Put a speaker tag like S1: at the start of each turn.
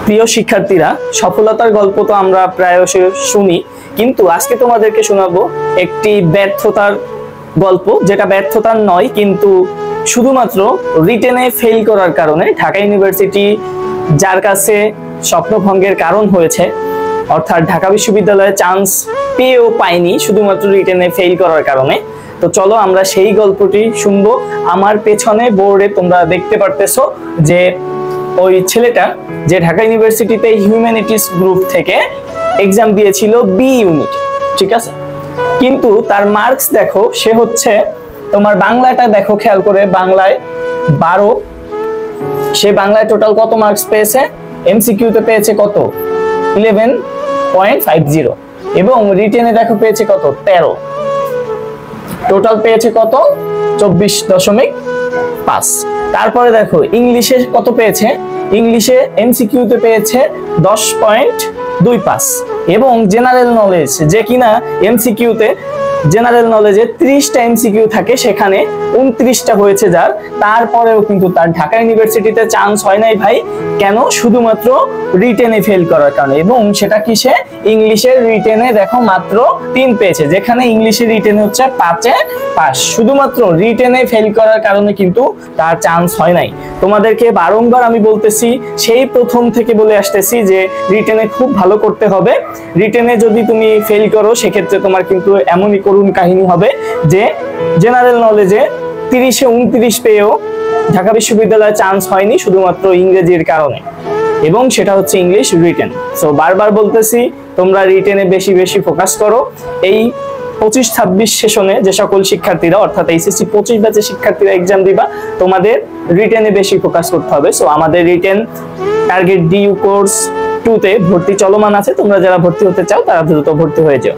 S1: প্রিয় শিক্ষার্থীরা, সফলতার গল্প তো আমরা প্রায়শই শুনি, কিন্তু আজকে তোমাদেরকে শোনাবো একটি ব্যর্থতার গল্প, যেটা ব্যর্থতার নয়, কিন্তু শুধুমাত্র রিটেনে ফেল করার কারণে ঢাকা ইউনিভার্সিটি যার কাছে স্বপ্নভঙ্গের কারণ হয়েছে, অর্থাৎ ঢাকা বিশ্ববিদ্যালয়ে চান্স পেয়েও পায়নি শুধুমাত্র রিটেনে ফেল করার কারণে। তো চলো আমরা সেই গল্পটি শুনবো। আমার পেছনে বোর্ডে তোমরা দেখতে পারতেছো যে ওই ছেলেটা যে ঢাকা ইউনিভার্সিটিতে হিউম্যানিটিস গ্রুপ থেকে এক্সাম দিয়েছিল বি ইউনিট, ঠিক আছে, কিন্তু তার মার্কস দেখো, সে হচ্ছে তোমার বাংলাটা দেখো খেয়াল করে, বাংলায় 12, সে বাংলায় টোটাল কত মার্কস পেয়েছে, এমসিকিউতে পেয়েছে কত 11.50 এবং রিটেনে দেখো পেয়েছে কত 13, টোটাল পেয়েছে কত 24.5। তারপরে দেখো ইংলিশে কত পেয়েছে, ইংলিশে এমসিকিউতে পেয়েছে 10.25 এবং জেনারেল নলেজ, যে কিনা এমসিকিউতে জেনারেল নলেজে 30টা এমসিকিউ থাকে, সেখানে 29টা হয়েছে যার। তারপরেও কিন্তু তার ঢাকা ইউনিভার্সিটিতে চান্স হয় নাই ভাই, কেন? শুধুমাত্র রিটেনে ফেল করার কারণে। এবং সেটা কিসে? ইংলিশের রিটেনে দেখো মাত্র 3 পেয়েছে, যেখানে ইংলিশের রিটেনে হচ্ছে 5-এ পাস। শুধুমাত্র রিটেনে ফেল করার কারণে কিন্তু তার চান্স হয় নাই। তোমাদেরকে বারংবার আমি বলতেছি, সেই প্রথম থেকে বলে আসতেছি যে রিটেনে খুব ভালো করতে হবে। রিটেনে যদি তুমি ফেল করো, সেক্ষেত্রে তোমার কিন্তু এমনই করুণ কাহিনী হবে যে জেনারেল নলেজে 30-এ 29 পেয়েও ঢাকা বিশ্ববিদ্যালয়ে চান্স হয়নি শুধুমাত্র ইংরেজির কারণে, এবং সেটা হচ্ছে ইংলিশ রিটেন। সো বারবার বলতেছি, তোমরা রিটেনে বেশি বেশি ফোকাস করো। এই 25-26 সেশনে যে সকল শিক্ষার্থীরা, অর্থাৎ এইচএসসি 25 ব্যাচের শিক্ষার্থীরা এক্সাম দিবা, তোমাদের রিটেনে বেশি ফোকাস করতে হবে। সো আমাদের রিটেন টার্গেট ডিইউ কোর্স 2 তে ভর্তি চলমান আছে। তোমরা যারা ভর্তি হতে চাও তারা দ্রুত ভর্তি হয়ে যাও।